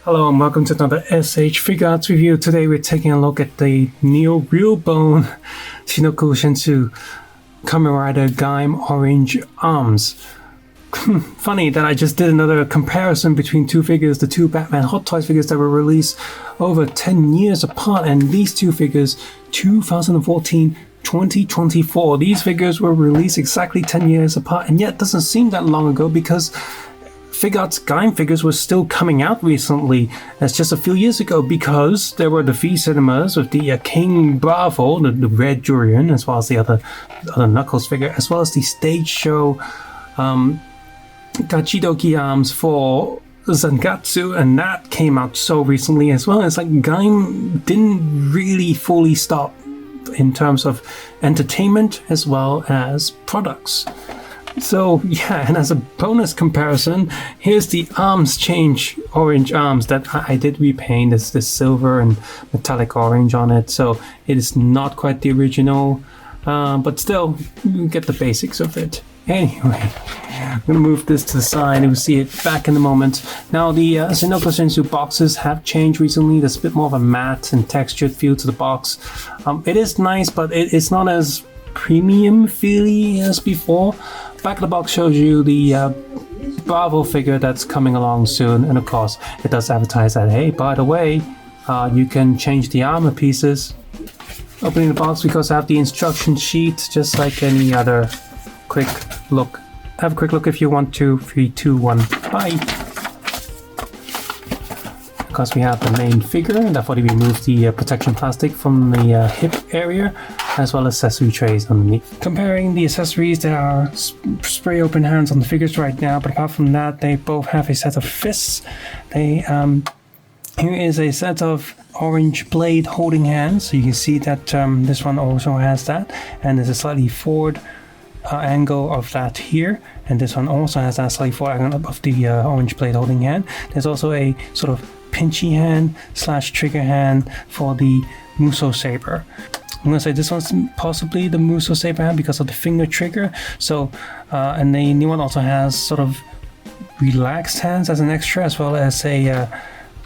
Hello and welcome to another SH Figuarts review. Today we're taking a look at the Neo Real Bone Shinkocchou Shensu Kamen Rider Gaim Orange Arms. Funny that I just did another comparison between two figures, the two Batman Hot Toys figures that were released over 10 years apart, and these two figures, 2014, 2024. These figures were released exactly 10 years apart, and yet it doesn't seem that long ago because Figuarts Gaim figures were still coming out recently. That's just a few years ago because there were the V cinemas with the King Bravo, the red Jurian, as well as the other Knuckles figure, as well as the stage show Gachidoki arms for Zangatsu, and that came out so recently as well. It's like Gaim didn't really fully stop in terms of entertainment as well as products. So yeah, and as a bonus comparison, here's the arms change orange arms that I did repaint. There's this silver and metallic orange on it, so it is not quite the original, but still you get the basics of it. Anyway, I'm gonna move this to the side and we'll see it back in a moment. Now the Shinkocchou Shensu boxes have changed recently. There's a bit more of a matte and textured feel to the box. It is nice, but it's not as premium feely as before. Back of the box shows you the Bravo figure that's coming along soon, and of course it does advertise that, hey, by the way, you can change the armor pieces. Opening the box, because I have the instruction sheet just like any other. Quick look. Have a quick look if you want to. 3, 2, 1, bye. Of course, we have the main figure, and therefore we remove the protection plastic from the hip area, as well as accessory trays underneath. Comparing the accessories, there are spray open hands on the figures right now, but apart from that, they both have a set of fists. Here is a set of orange blade holding hands, so you can see that this one also has that, and there's a slightly forward angle of that here, and this one also has that slightly forward angle of the orange blade holding hand. There's also a sort of pinchy hand / trigger hand for the Muso Saber. I'm going to say this one's possibly the Muso Saber hand because of the finger trigger. So, and the new one also has sort of relaxed hands as an extra, as well as a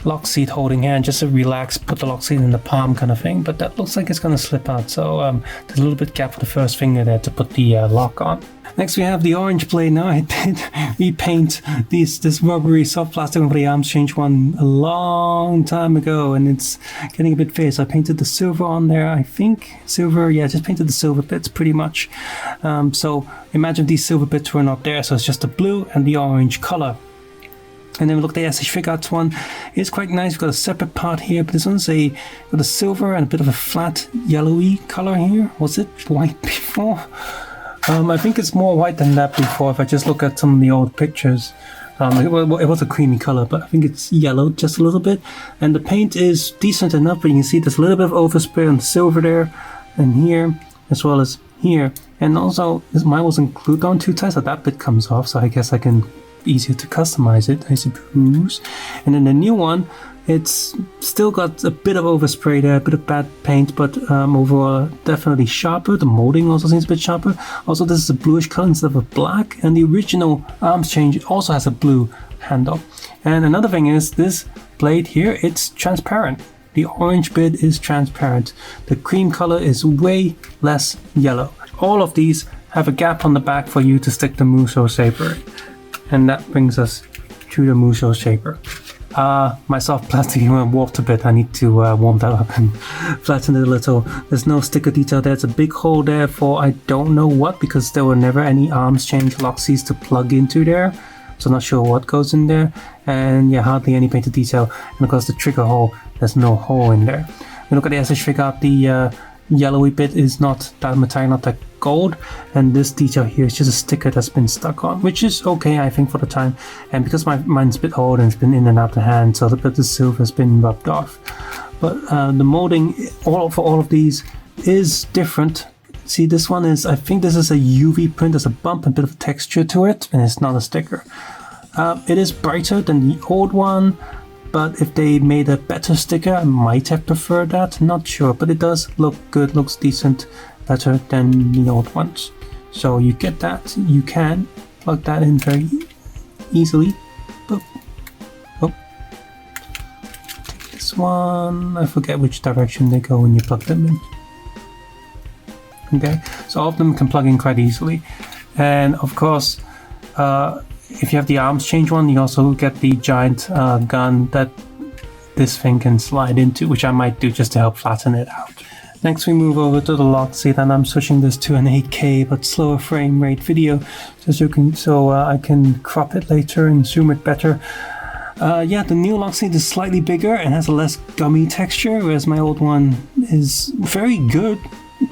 lock seat holding hand, just to relax, put the lock seat in the palm kind of thing. But that looks like it's going to slip out, so there's a little bit gap for the first finger there to put the lock on. Next we have the orange blade. Now I did repaint this rubbery soft plastic over the arms change one a long time ago, and it's getting a bit faded. So I painted the silver on there, I think. Silver, yeah, just painted the silver bits pretty much. So imagine these silver bits were not there, so it's just the blue and the orange color. And then we look at the SH Figuarts one. It's quite nice. We've got a separate part here, but this one's got a silver and a bit of a flat yellowy color here. Was it white before? I think it's more white than that before if I just look at some of the old pictures. It was a creamy color, but I think it's yellowed just a little bit. And the paint is decent enough, but you can see there's a little bit of overspray on the silver there and here, as well as here. And also, mine wasn't glued on too tight, so that bit comes off, so I guess I can easier to customize it, I suppose. And then the new one, it's still got a bit of overspray there, a bit of bad paint, but overall definitely sharper. The molding also seems a bit sharper. Also, this is a bluish color instead of a black, and the original arms change also has a blue handle. And another thing is this blade here, it's transparent. The orange bit is transparent. The cream color is way less yellow. All of these have a gap on the back for you to stick the Muso Saber. And that brings us to the Muso Saber. My soft plastic warped a bit. I need to warm that up and flatten it a little. There's no sticker detail there. It's a big hole there for I don't know what, because there were never any arms change lock seats to plug into there. So not sure what goes in there. And yeah, hardly any painted detail. And of course the trigger hole, there's no hole in there. When you look at the SH Figuarts, the yellowy bit is not that metallic, not that gold, and this detail here is just a sticker that's been stuck on, which is okay, I think, for the time. And because mine's a bit old and it's been in and out the hand, so the bit of the silver has been rubbed off. But the molding for all of these is different. See, this one is, I think this is a UV print. There's a bump and a bit of texture to it, and it's not a sticker. It is brighter than the old one, but if they made a better sticker, I might have preferred that. Not sure, but it does look good, looks decent, better than the old ones. So you get that. You can plug that in very easily. Boop. Oh. this one, I forget which direction they go when you plug them in. Okay, so all of them can plug in quite easily. And of course, if you have the arms change one, you also get the giant gun that this thing can slide into, which I might do just to help flatten it out. Next we move over to the lock seat, and I'm switching this to an 8K but slower frame rate video so I can crop it later and zoom it better. Yeah, the new lock seat is slightly bigger and has a less gummy texture, whereas my old one is very good.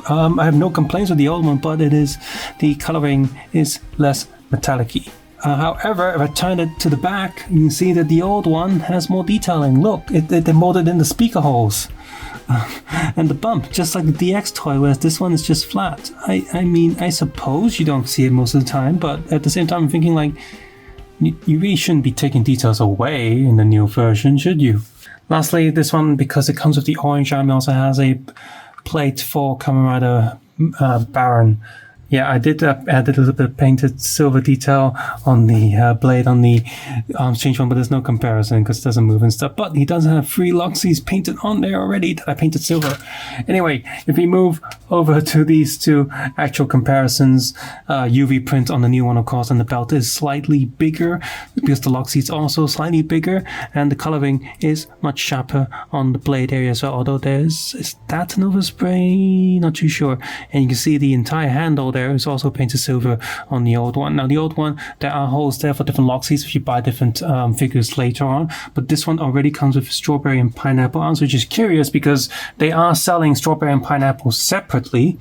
I have no complaints with the old one, but the coloring is less metallic-y. However, if I turn it to the back, you can see that the old one has more detailing. Look, they molded in the speaker holes and the bump, just like the DX toy, whereas this one is just flat. I mean, I suppose you don't see it most of the time, but at the same time I'm thinking like, you really shouldn't be taking details away in the new version, should you? Lastly, this one, because it comes with the orange arm, it also has a plate for Kamen Rider Baron. Yeah, I did add a little bit of painted silver detail on the blade on the arms change one, but there's no comparison because it doesn't move and stuff. But he does have 3 Loxies painted on there already that I painted silver. Anyway, if we move over to these two actual comparisons, UV print on the new one, of course, and the belt is slightly bigger because the Loxie is also slightly bigger, and the coloring is much sharper on the blade area as well. Although is that an overspray? Not too sure. And you can see the entire handle there is also painted silver on the old one. Now the old one, there are holes there for different Loxies if you buy different figures later on, but this one already comes with strawberry and pineapple arms, which is curious because they are selling strawberry and pineapple separately.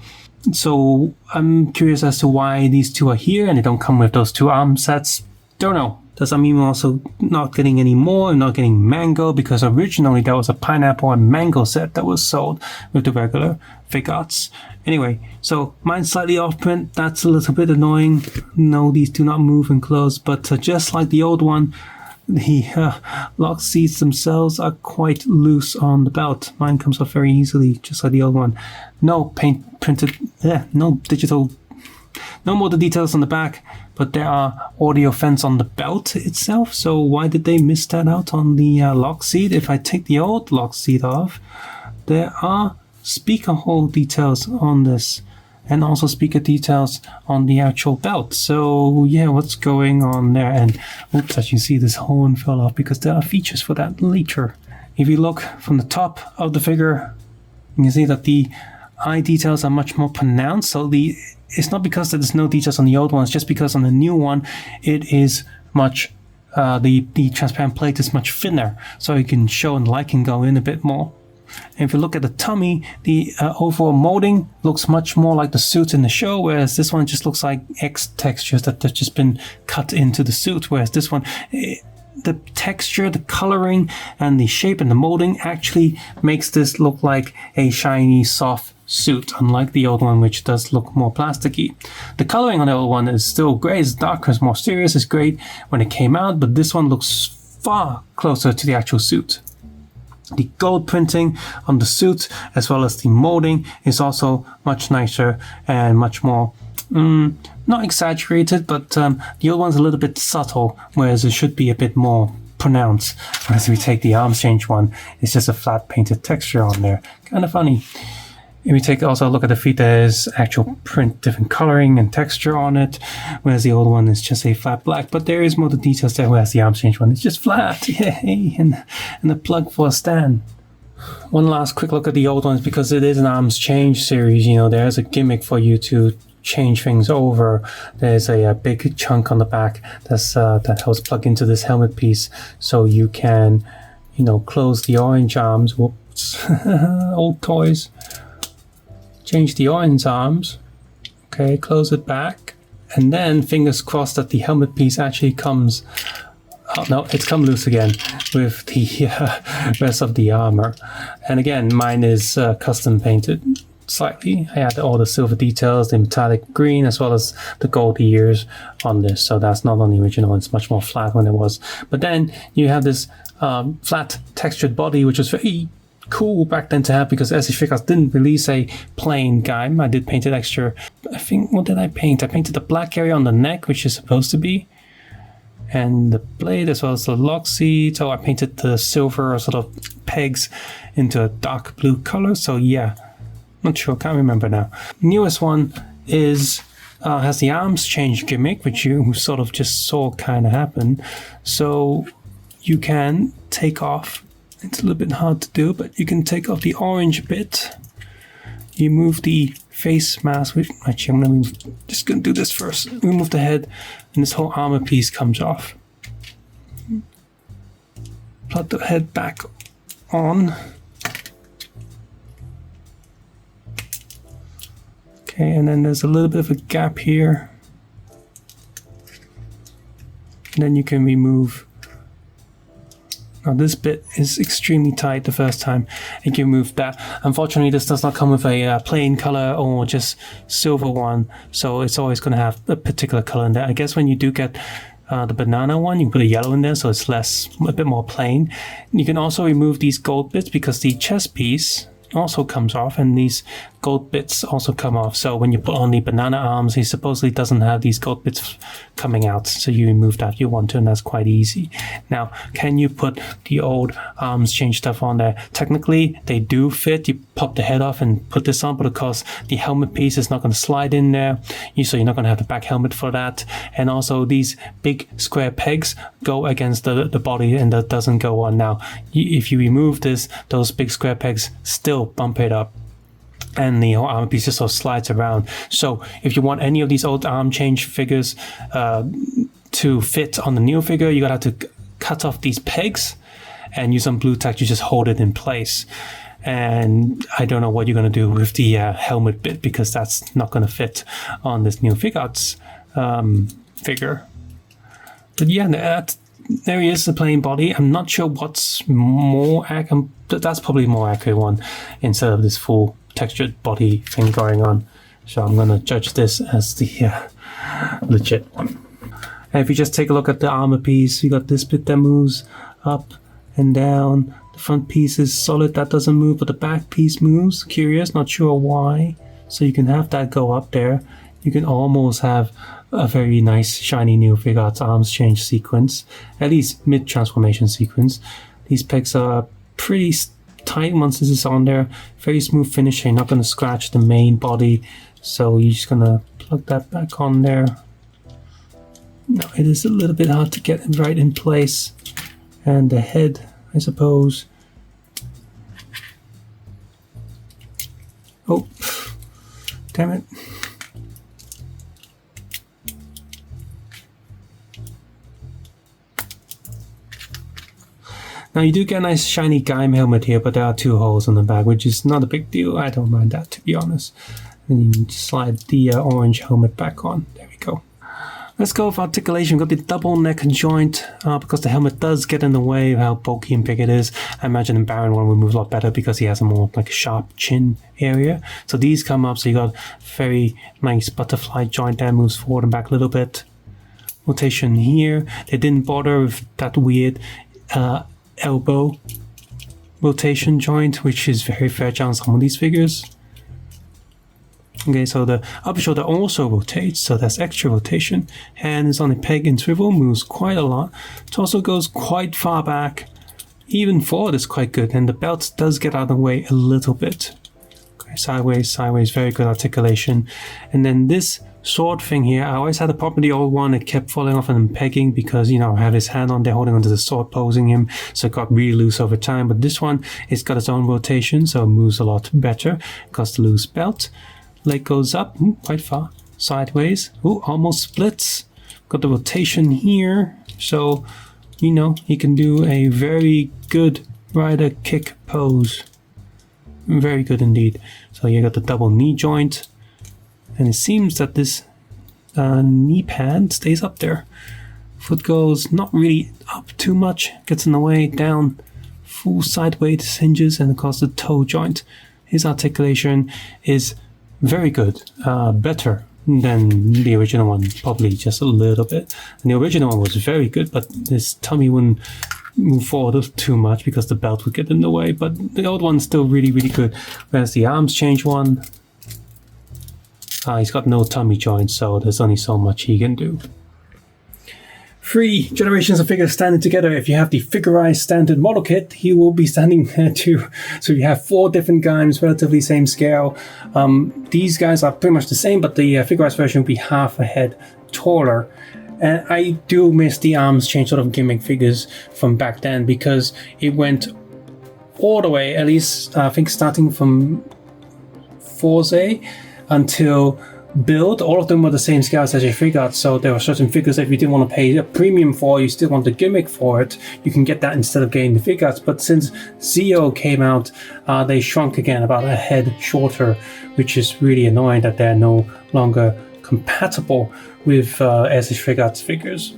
So I'm curious as to why these two are here and they don't come with those 2 arm sets. Don't know. Does that mean we're also not getting any more and not getting mango? Because originally there was a pineapple and mango set that was sold with the regular Figuarts. Anyway, so mine's slightly off print. That's a little bit annoying. No, these do not move and close, but just like the old one, the lock seats themselves are quite loose on the belt. Mine comes off very easily, just like the old one. No paint printed, no digital, no more the details on the back, but there are audio fans on the belt itself. So why did they miss that out on the lock seat? If I take the old lock seat off, there are speaker hole details on this, and also speaker details on the actual belt. So yeah, what's going on there? And oops, as you see, this horn fell off because there are features for that later. If you look from the top of the figure, you can see that the eye details are much more pronounced. So it's not because there's no details on the old one, it's just because on the new one it is much the transparent plate is much thinner, so you can show and light can go in a bit more. And if you look at the tummy, the overall molding looks much more like the suit in the show, whereas this one just looks like X textures that have just been cut into the suit, whereas this one, the texture, the coloring, and the shape and the molding actually makes this look like a shiny, soft suit, unlike the old one, which does look more plasticky. The coloring on the old one is still great. It's darker, it's more serious, it's great when it came out, but this one looks far closer to the actual suit. The gold printing on the suit, as well as the molding, is also much nicer and much more, not exaggerated, but the old one's a little bit subtle, whereas it should be a bit more pronounced. Whereas we take the arms change one, it's just a flat painted texture on there. Kind of funny. If we take also a look at the feet, there's actual print, different coloring and texture on it, whereas the old one is just a flat black, but there is more the details there, whereas the arms change one is just flat. Yay! And the plug for a stand. One last quick look at the old ones, because it is an arms change series, you know, there's a gimmick for you to change things over. There's a big chunk on the back that helps plug into this helmet piece, so you can, you know, close the orange arms. Whoops. Old toys. Change the orange arms, okay, close it back, and then fingers crossed that the helmet piece actually comes, oh no, it's come loose again with the rest of the armor. And again, mine is custom painted slightly. I had all the silver details, the metallic green, as well as the gold ears on this, so that's not on the original, it's much more flat when it was. But then you have this flat textured body, which is very cool back then to have, because SH Figuarts didn't release a plain Gaim. I did paint it extra. I think, what did I paint? I painted the black area on the neck, which is supposed to be, and the blade as well as the lock seat. So I painted the silver sort of pegs into a dark blue color. So yeah, not sure, can't remember now. Newest one is has the arms change gimmick, which you sort of just saw kind of happen. So you can take off, it's a little bit hard to do, but you can take off the orange bit. You move the face mask, which actually I'm just gonna do this first. Remove the head, and this whole armor piece comes off. Plot the head back on. Okay, and then there's a little bit of a gap here. And then you can remove. Now this bit is extremely tight the first time, and you can remove that. Unfortunately, this does not come with a plain color or just silver one, so it's always going to have a particular color in there. I guess when you do get the banana one, you can put a yellow in there, so it's a bit more plain. You can also remove these gold bits because the chest piece also comes off, and these gold bits also come off. So when you put on the banana arms, he supposedly doesn't have these gold bits coming out, so you remove that if you want to, and that's quite easy. Now, can you put the old arms change stuff on there? Technically, they do fit. You pop the head off and put this on, but of course, the helmet piece is not going to slide in there, so you're not going to have the back helmet for that. And also, these big square pegs go against the body, and that doesn't go on. Now, if you remove this, those big square pegs still bump it up, and the whole armor piece just sort of slides around. So if you want any of these old arm change figures to fit on the new figure, you gotta have to cut off these pegs and use some blue tack to just hold it in place. And I don't know what you're gonna do with the helmet bit, because that's not gonna fit on this new Figuarts figure. But yeah, there he is, the plain body. I'm not sure what's more accurate. That's probably more accurate one instead of this full textured body thing going on. So I'm gonna judge this as the legit one. And if you just take a look at the armor piece, you got this bit that moves up and down. The front piece is solid, that doesn't move, but the back piece moves. Curious, not sure why. So you can have that go up there. You can almost have a very nice shiny new Figuarts arms change sequence, at least mid transformation sequence. These pegs are pretty tight once this is on there. Very smooth finish. You're not going to scratch the main body, so you're just going to plug that back on there. Now it is a little bit hard to get it right in place, and the head, I suppose. Oh, damn it. Now you do get a nice shiny Gaim helmet here, but there are 2 holes on the back, which is not a big deal. I don't mind that, to be honest. And you just slide the orange helmet back on. There we go. Let's go for articulation. We've got the double neck joint, because the helmet does get in the way of how bulky and big it is. I imagine the Baron one would move a lot better because he has a more like sharp chin area. So these come up, so you got very nice butterfly joint there, moves forward and back a little bit. Rotation here. They didn't bother with that weird elbow rotation joint, which is very fragile on some of these figures. Okay, so the upper shoulder also rotates, so that's extra rotation. Hand is on a peg and swivel, moves quite a lot. It also goes quite far back. Even forward is quite good, and the belt does get out of the way a little bit. Okay, sideways, very good articulation. And then this sword thing here, I always had a problem with the old one. It kept falling off and pegging because, I have his hand on there holding onto the sword, posing him, so it got really loose over time. But this one, it's got its own rotation, so it moves a lot better. Got the loose belt. Leg goes up, quite far. Sideways, almost splits. Got the rotation here, so, he can do a very good rider kick pose. Very good indeed. So you got the double knee joint. And it seems that this knee pad stays up there. Foot goes not really up too much, gets in the way, down, full sideways hinges, and of course the toe joint. His articulation is very good, better than the original one, probably just a little bit. And the original one was very good, but his tummy wouldn't move forward too much because the belt would get in the way. But the old one's still really, really good. Whereas the arms change one, he's got no tummy joint, so there's only so much he can do. 3 generations of figures standing together. If you have the Figuarts standard model kit, he will be standing there too. So you have 4 different Gaims, relatively same scale. These guys are pretty much the same, but the Figuarts version will be half a head taller. And I do miss the arms change sort of gimmick figures from back then, because it went all the way, at least I think starting from Forze until Build, all of them were the same scales as your Figuarts, so there were certain figures that if you didn't want to pay a premium for, you still want the gimmick for it, you can get that instead of getting the Figuarts. But since Seihou came out, they shrunk again, about a head shorter, which is really annoying that they're no longer compatible with SH Figuarts figures,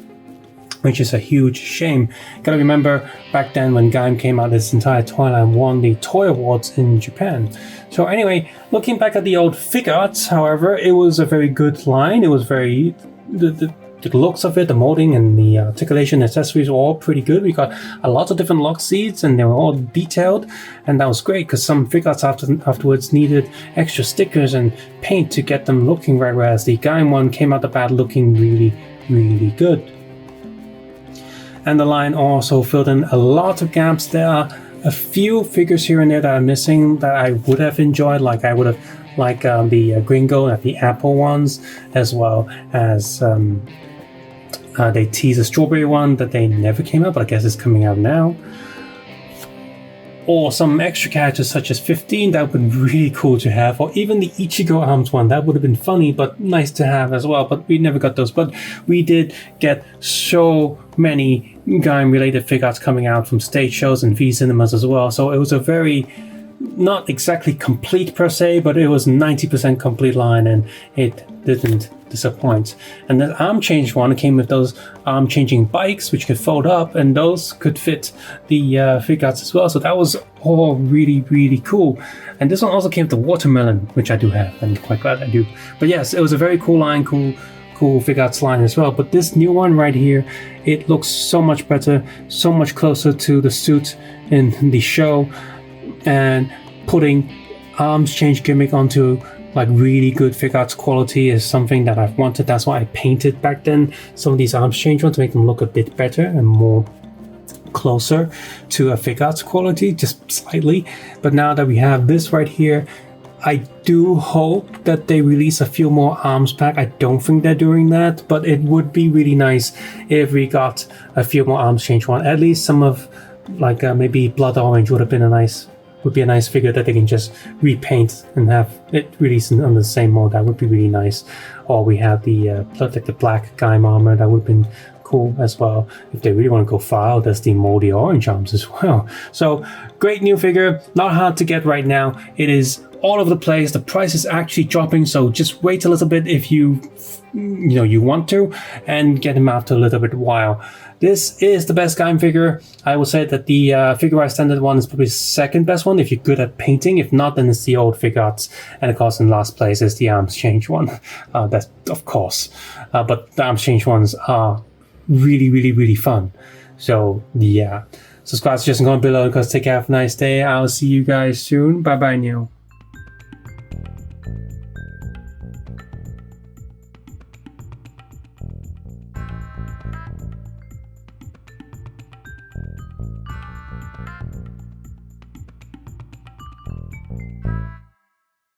which is a huge shame. Gotta remember, back then when Gaim came out, this entire toy line won the Toy Awards in Japan. So anyway, looking back at the old Figuarts, however, it was a very good line. It was very... The looks of it, the molding and the articulation accessories were all pretty good. We got a lot of different lock seats and they were all detailed, and that was great because some Figuarts afterwards needed extra stickers and paint to get them looking right, whereas the Gaim one came out the bat looking really, really good. And the line also filled in a lot of gaps. There are a few figures here and there that are missing that I would have enjoyed, like I would have liked the Gringo, the Apple ones, as well as they teased a Strawberry one that they never came out, but I guess it's coming out now. Or some extra characters such as 15, that would have been really cool to have, or even the Ichigo arms one, that would have been funny but nice to have as well, but we never got those. But we did get so many Gaim related Figuarts coming out from stage shows and V cinemas as well, so it was a very, not exactly complete per se, but it was 90% complete line, and it didn't disappoint. And the arm change one came with those arm changing bikes which could fold up, and those could fit the Figuarts as well, so that was all really, really cool. And this one also came with the watermelon, which I do have, and quite glad I do. But yes, it was a very cool line, cool Figuarts line as well. But this new one right here, it looks so much better, so much closer to the suit in the show, and putting arms change gimmick onto like really good Figuarts quality is something that I've wanted. That's why I painted back then some of these arms change ones to make them look a bit better and more closer to a Figuarts quality, just slightly. But now that we have this right here, I do hope that they release a few more arms pack. I don't think they're doing that, but it would be really nice if we got a few more arms change one. At least some of, like maybe Blood Orange would be a nice figure that they can just repaint and have it released on the same mold. That would be really nice. Or we have the black Gaim armor, that would have been cool as well. If they really want to go far, there's the moldy orange arms as well. So great new figure, not hard to get right now. It is all over the place. The price is actually dropping, so just wait a little bit if you want to, and get him after a little bit while. This is the best Gaim figure. I will say that the Figuarts standard one is probably the second best one if you're good at painting. If not, then it's the old Figuarts, and of course in last place is the arms change one. That's of course, but the arms change ones are really, really, really fun. So yeah, subscribe, suggestion, comment below, because take care, have a nice day. I'll see you guys soon. Bye bye now.